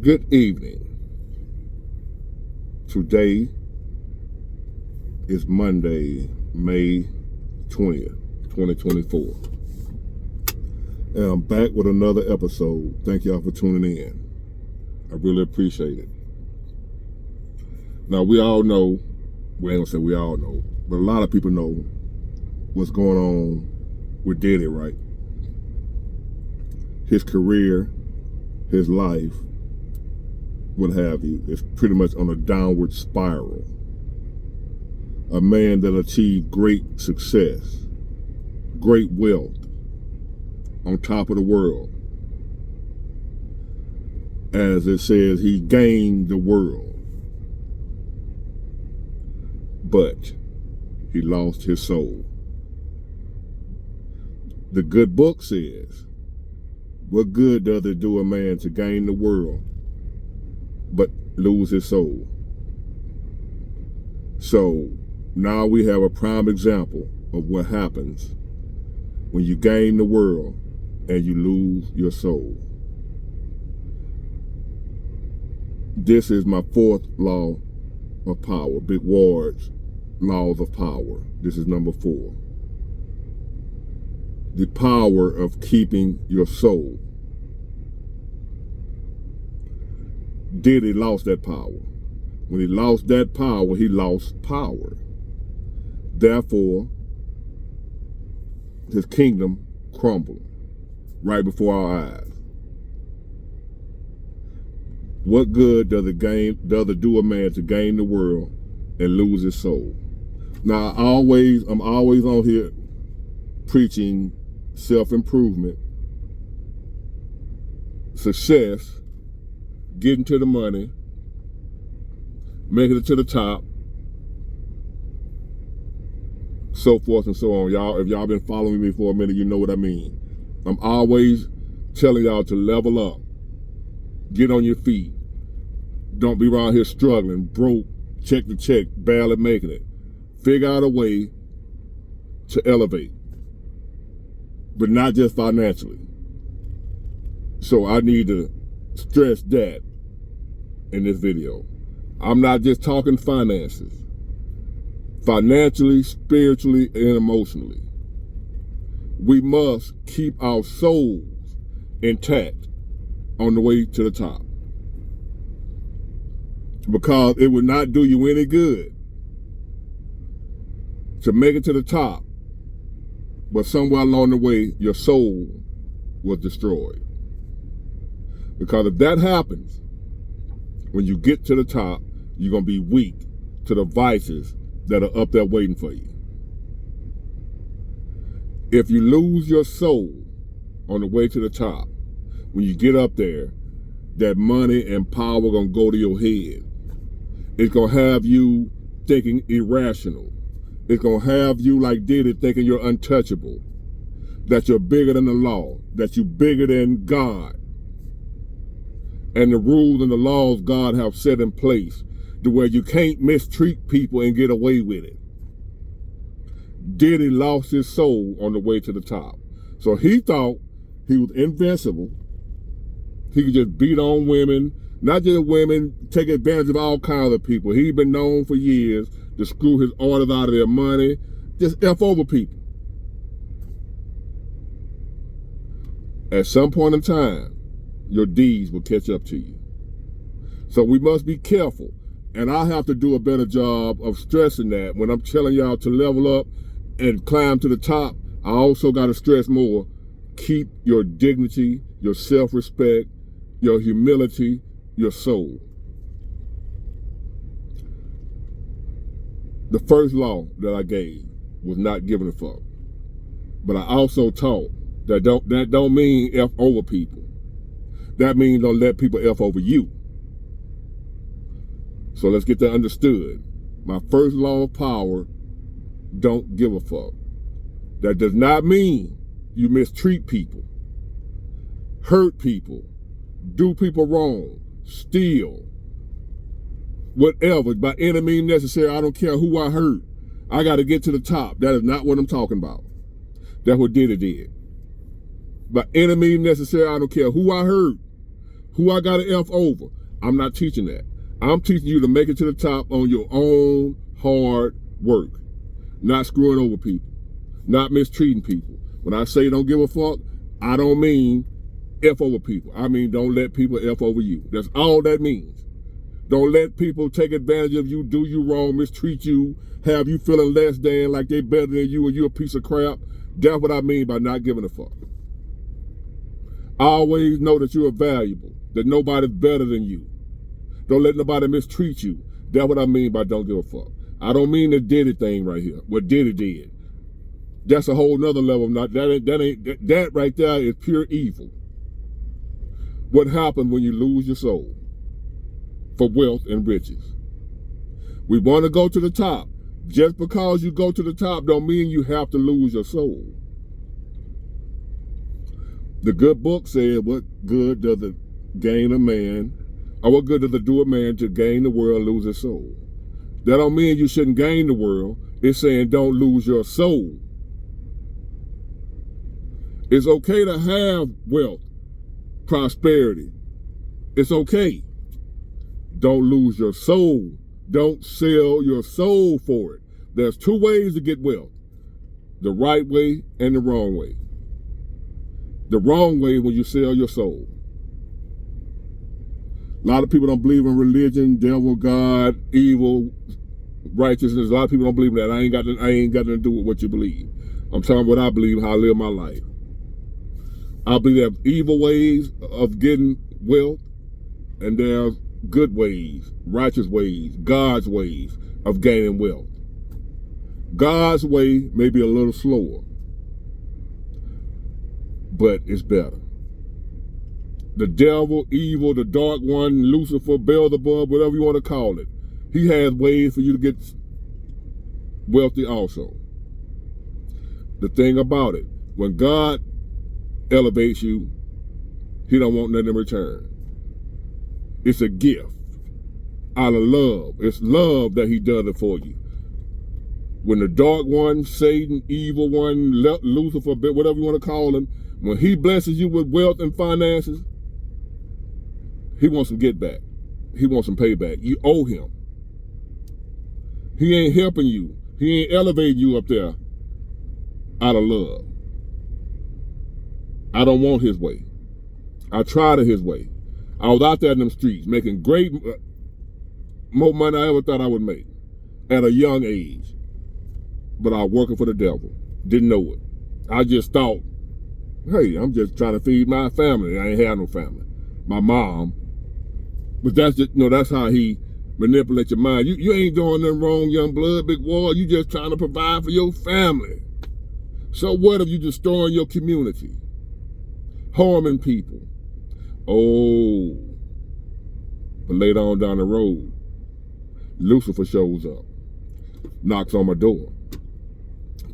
Good evening. Today is Monday, May 20th, 2024. And I'm back with another episode. Thank y'all for tuning in. I really appreciate it. Now, we all know, well, I ain't gonna say we all know, but a lot of people know what's going on with Diddy, right? His career, his life, what have you, is pretty much on a downward spiral. A man that achieved great success, great wealth, on top of the world. As it says, he gained the world, but he lost his soul. The good book says, what good does it do a man to gain the world but lose his soul? So now we have a prime example of what happens when you gain the world and you lose your soul. This is my fourth law of power, Big Ward's laws of power. This is number 4. The power of keeping your soul. Diddy lost that power. When he lost that power, he lost power. Therefore, his kingdom crumbled right before our eyes. What good does it do a man to gain the world and lose his soul? Now, I'm always on here preaching self-improvement, success, getting to the money, making it to the top, so forth and so on. Y'all, if y'all been following me for a minute, you know what I mean. I'm always telling y'all to level up, get on your feet. Don't be around here struggling, broke, check to check, barely making it. Figure out a way to elevate, but not just financially. So I need to stress that in this video. I'm not just talking finances. Financially, spiritually, and emotionally. We must keep our souls intact on the way to the top. Because it would not do you any good to make it to the top, but somewhere along the way, your soul was destroyed. Because if that happens, when you get to the top, you're going to be weak to the vices that are up there waiting for you. If you lose your soul on the way to the top, when you get up there, that money and power are going to go to your head. It's going to have you thinking irrational. It's going to have you, like Diddy, thinking you're untouchable, that you're bigger than the law, that you're bigger than God and the rules and the laws God have set in place, to where you can't mistreat people and get away with it. Diddy lost his soul on the way to the top. So he thought he was invincible. He could just beat on women, not just women, take advantage of all kinds of people. He'd been known for years to screw his orders out of their money, just F over people. At some point in time, your deeds will catch up to you. So we must be careful. And I have to do a better job of stressing that when I'm telling y'all to level up and climb to the top. I also got to stress more, keep your dignity, your self-respect, your humility, your soul. The first law that I gave was not giving a fuck. But I also taught that don't mean F over people. That means don't let people F over you. So let's get that understood. My first law of power, don't give a fuck. That does not mean you mistreat people, hurt people, do people wrong, steal, whatever, by any means necessary. I don't care who I hurt. I got to get to the top. That is not what I'm talking about. That's what Diddy did. By any means necessary, I don't care who I hurt, Who I got to F over? I'm not teaching that. I'm teaching you to make it to the top on your own hard work. Not screwing over people. Not mistreating people. When I say don't give a fuck, I don't mean F over people. I mean don't let people F over you. That's all that means. Don't let people take advantage of you, do you wrong, mistreat you, have you feeling less than, like they better than you and you a piece of crap. That's what I mean by not giving a fuck. Always know that you are valuable, that nobody's better than you. Don't let nobody mistreat you. That's what I mean by don't give a fuck. I don't mean the Diddy thing right here, what Diddy did. That's a whole nother level. That right there is pure evil. What happens when you lose your soul for wealth and riches? We want to go to the top. Just because you go to the top don't mean you have to lose your soul. The good book said, what good does it gain a man, or what good does it do a man to gain the world and lose his soul? That don't mean you shouldn't gain the world. It's saying don't lose your soul. It's okay to have wealth, prosperity. It's okay. Don't lose your soul. Don't sell your soul for it. There's two ways to get wealth. The right way and the wrong way. The wrong way when you sell your soul. A lot of people don't believe in religion, devil, God, evil, righteousness. A lot of people don't believe in that. I ain't got nothing to do with what you believe. I'm telling what I believe, how I live my life. I believe there's evil ways of getting wealth, and there's good ways, righteous ways, God's ways of gaining wealth. God's way may be a little slower, but it's better. The devil, evil, the dark one, Lucifer, Beelzebub, whatever you want to call it, he has ways for you to get wealthy also. The thing about it, when God elevates you, he don't want nothing in return. It's a gift out of love. It's love that he does it for you. When the dark one, Satan, evil one, Lucifer, whatever you want to call him, when he blesses you with wealth and finances, he wants some get back. He wants some payback. You owe him. He ain't helping you. He ain't elevating you up there out of love. I don't want his way. I tried it his way. I was out there in them streets making more money than I ever thought I would make at a young age. But I was working for the devil. Didn't know it. I just thought, hey, I'm just trying to feed my family. I ain't had no family. My mom. But that's just, that's how he manipulates your mind. You ain't doing nothing wrong, young blood, big war. You just trying to provide for your family. So what if you destroying your community? Harming people. Oh. But later on down the road, Lucifer shows up. Knocks on my door.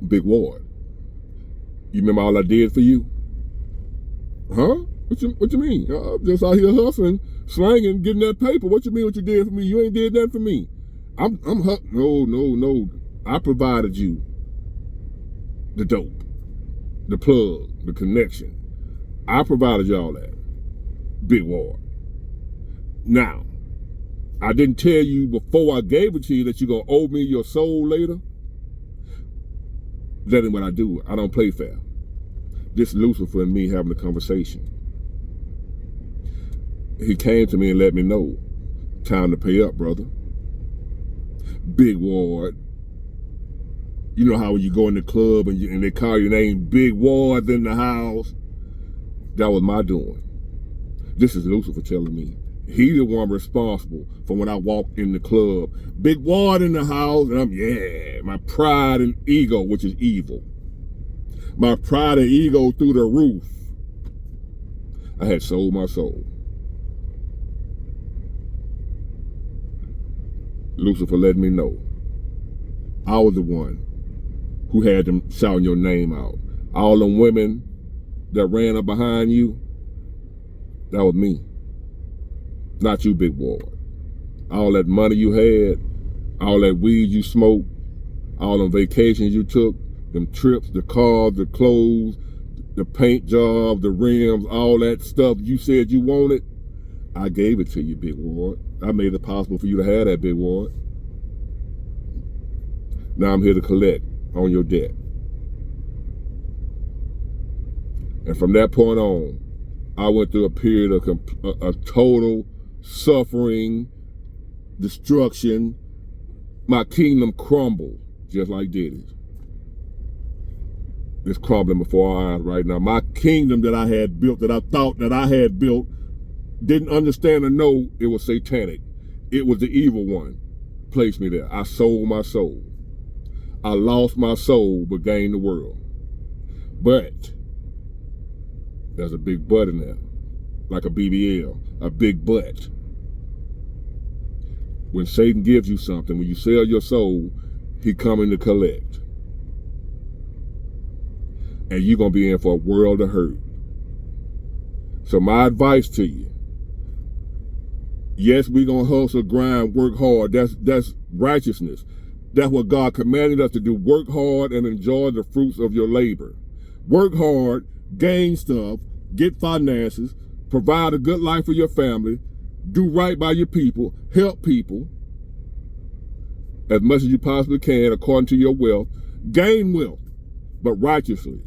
Big Ward. You remember all I did for you? Huh? What you mean? Just out here hustling, slanging, getting that paper. What you mean what you did for me? You ain't did nothing for me. No. I provided you the dope, the plug, the connection. I provided you all that. Big Ward. Now, I didn't tell you before I gave it to you that you're going to owe me your soul later. That ain't what I do. I don't play fair. This Lucifer and me having a conversation. He came to me and let me know. Time to pay up, brother. Big Ward. You know how when you go in the club and they call your name, Big Ward in the house? That was my doing. This is Lucifer telling me. He the one responsible for when I walk in the club. Big Ward in the house, and my pride and ego, which is evil. My pride and ego through the roof. I had sold my soul. Lucifer let me know. I was the one who had them shouting your name out. All them women that ran up behind you, that was me. Not you, Big Ward. All that money you had, all that weed you smoked, all them vacations you took, them trips, the cars, the clothes, the paint job, the rims, all that stuff you said you wanted, I gave it to you, big ward. I made it possible for you to have that, big ward. Now I'm here to collect on your debt. And from that point on, I went through a period of total suffering, destruction. My kingdom crumbled, just like Diddy's. It's crumbling before our eyes right now. My kingdom that I had built, that I thought that I had built, didn't understand or know it was satanic. It was the evil one placed me there. I sold my soul. I lost my soul but gained the world. But there's a big but in there, like a BBL, a big but. When Satan gives you something, when you sell your soul, he coming to collect. And you're going to be in for a world of hurt. So my advice to you, yes, we're going to hustle, grind, work hard. That's righteousness. That's what God commanded us to do. Work hard and enjoy the fruits of your labor. Work hard, gain stuff, get finances, provide a good life for your family, do right by your people, help people as much as you possibly can according to your wealth. Gain wealth, but righteously.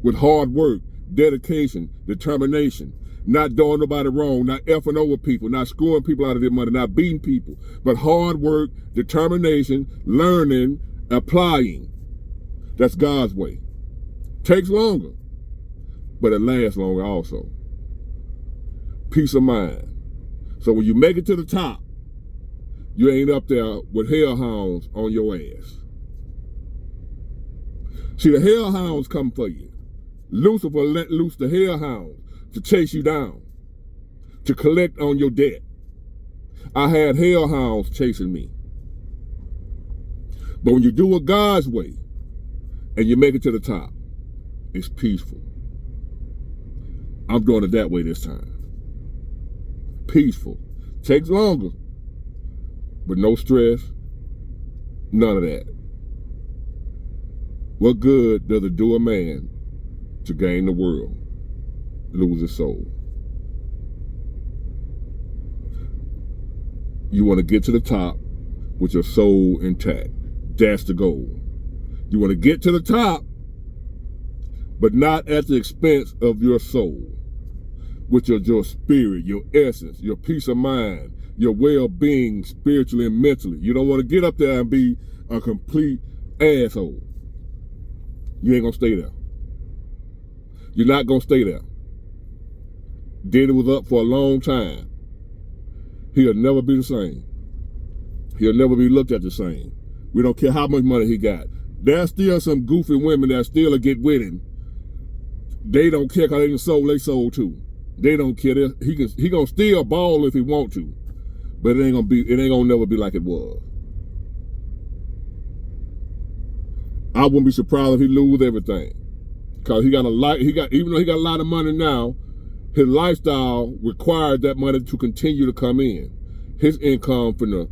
With hard work, dedication, determination, not doing nobody wrong, not effing over people, not screwing people out of their money, not beating people, but hard work, determination, learning, applying. That's God's way. Takes longer, but it lasts longer also. Peace of mind. So when you make it to the top, you ain't up there with hellhounds on your ass. See, the hellhounds come for you. Lucifer let loose the hellhounds to chase you down, to collect on your debt. I had hellhounds chasing me. But when you do it God's way and you make it to the top, it's peaceful. I'm doing it that way this time. Peaceful. Takes longer, but no stress, none of that. What good does it do a man to gain the world, lose his soul? You want to get to the top with your soul intact. That's the goal. You want to get to the top, but not at the expense of your soul, which is your spirit, your essence, your peace of mind, your well-being spiritually and mentally. You don't want to get up there and be a complete asshole. You ain't gonna stay there. You're not gonna stay there. Diddy was up for a long time. He'll never be the same. He'll never be looked at the same. We don't care how much money he got. There's still some goofy women that still will get with him. They don't care because they done sold their soul too. They don't care. He gonna still ball if he want to, but it ain't gonna never be like it was. I wouldn't be surprised if he lose everything, because even though he got a lot of money now, his lifestyle requires that money to continue to come in. His income from the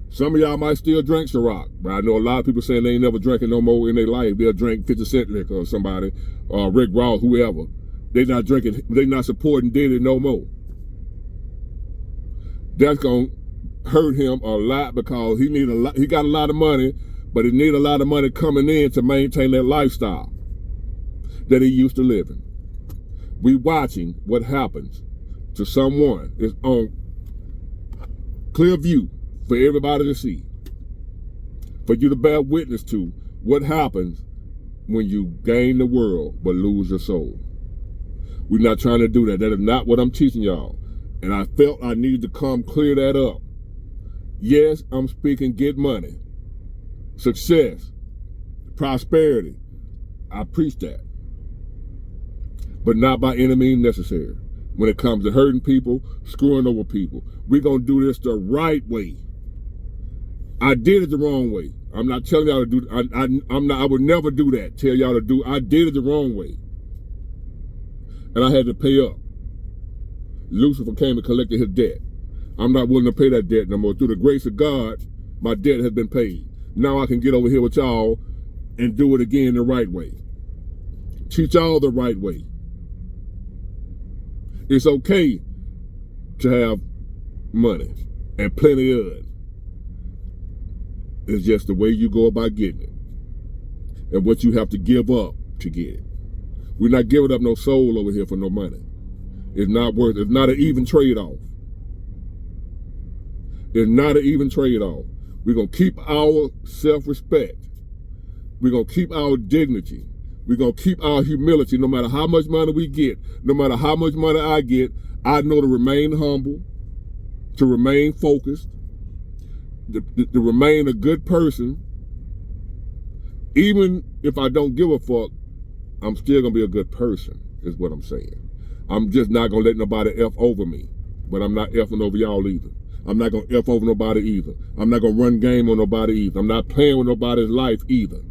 some of y'all might still drink Ciroc, but I know a lot of people saying they ain't never drinking no more in their life. They'll drink 50 Cent liquor or somebody, or Rick Ross, whoever. They not drinking, they not supporting Diddy no more. That's gonna hurt him a lot, because he got a lot of money, but he need a lot of money coming in to maintain that lifestyle that he used to live in. We watching what happens to someone. It's on clear view for everybody to see, for you to bear witness to what happens when you gain the world but lose your soul. We're not trying to do that. That is not what I'm teaching y'all. And I felt I needed to come clear that up. Yes, I'm speaking get money, success, prosperity. I preach that. But not by any means necessary. When it comes to hurting people, screwing over people, we're going to do this the right way. I did it the wrong way. I'm not telling y'all to do. I would never do that. Tell y'all to do. I did it the wrong way, and I had to pay up. Lucifer came and collected his debt. I'm not willing to pay that debt no more. Through the grace of God, my debt has been paid. Now I can get over here with y'all and do it again the right way. Teach y'all the right way. It's okay to have money and plenty of it. It's just the way you go about getting it and what you have to give up to get it. We're not giving up no soul over here for no money. It's not worth it. It's not an even trade-off. It's not an even trade-off. We're going to keep our self-respect. We're going to keep our dignity. We're going to keep our humility no matter how much money we get, no matter how much money I get. I know to remain humble, to remain focused, to remain a good person. Even if I don't give a fuck, I'm still going to be a good person, is what I'm saying. I'm just not going to let nobody F over me, but I'm not Fing over y'all either. I'm not going to F over nobody either. I'm not going to run game on nobody either. I'm not playing with nobody's life either.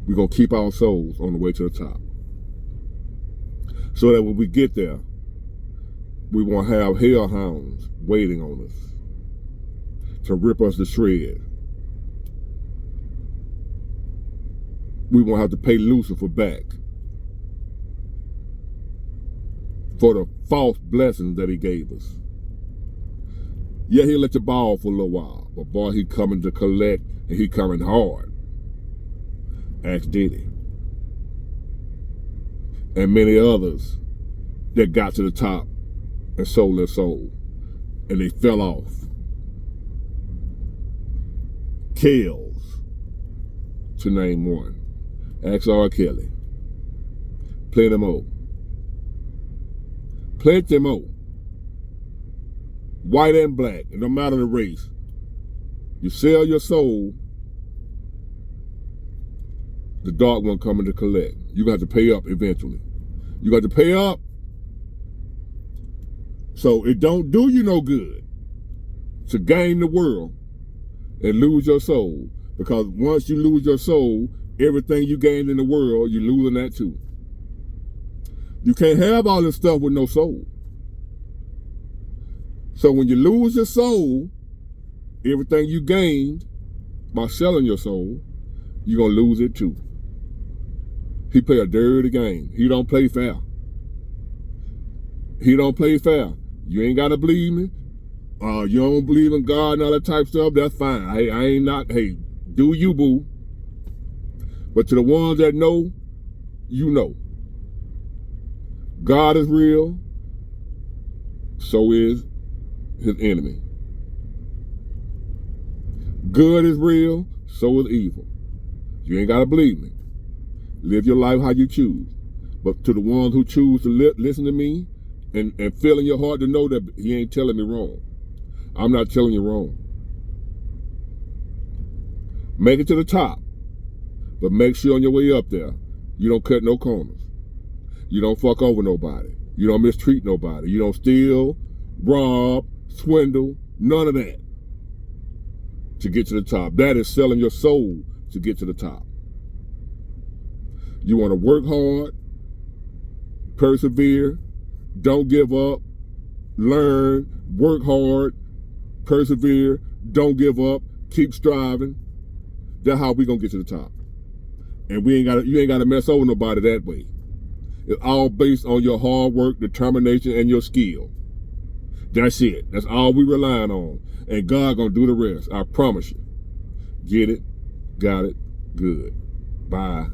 We're going to keep our souls on the way to the top. So that when we get there, we won't have hellhounds waiting on us to rip us to shreds. We won't have to pay Lucifer back for the false blessings that he gave us. Yeah, he'll let you ball for a little while, but boy, he coming to collect, and he coming hard. Ask Diddy. And many others that got to the top and sold their soul, and they fell off. Kills, to name one. Ask R. Kelly. Plenty more. Plenty more. White and black, and no matter the race. You sell your soul, the dark one coming to collect. You got to pay up eventually. You got to pay up. So it don't do you no good to gain the world and lose your soul. Because once you lose your soul, everything you gained in the world, you're losing that too. You can't have all this stuff with no soul. So when you lose your soul, everything you gained by selling your soul, you're going to lose it too. He play a dirty game. He don't play fair. He don't play fair. You ain't got to believe me. You don't believe in God and all that type of stuff, that's fine. I ain't not, hey, do you, boo. But to the ones that know, you know. God is real, so is his enemy. Good is real, so is evil. You ain't got to believe me. Live your life how you choose. But to the ones who choose to listen to me and feel in your heart to know that he ain't telling me wrong. I'm not telling you wrong. Make it to the top. But make sure on your way up there, you don't cut no corners. You don't fuck over nobody. You don't mistreat nobody. You don't steal, rob, swindle, none of that to get to the top. That is selling your soul to get to the top. You want to work hard, persevere, don't give up, learn, work hard, persevere, don't give up, keep striving. That's how we gonna get to the top. And you ain't gotta mess over nobody that way. It's all based on your hard work, determination, and your skill. That's it. That's all we relying on. And God gonna do the rest. I promise you. Get it, got it, good. Bye.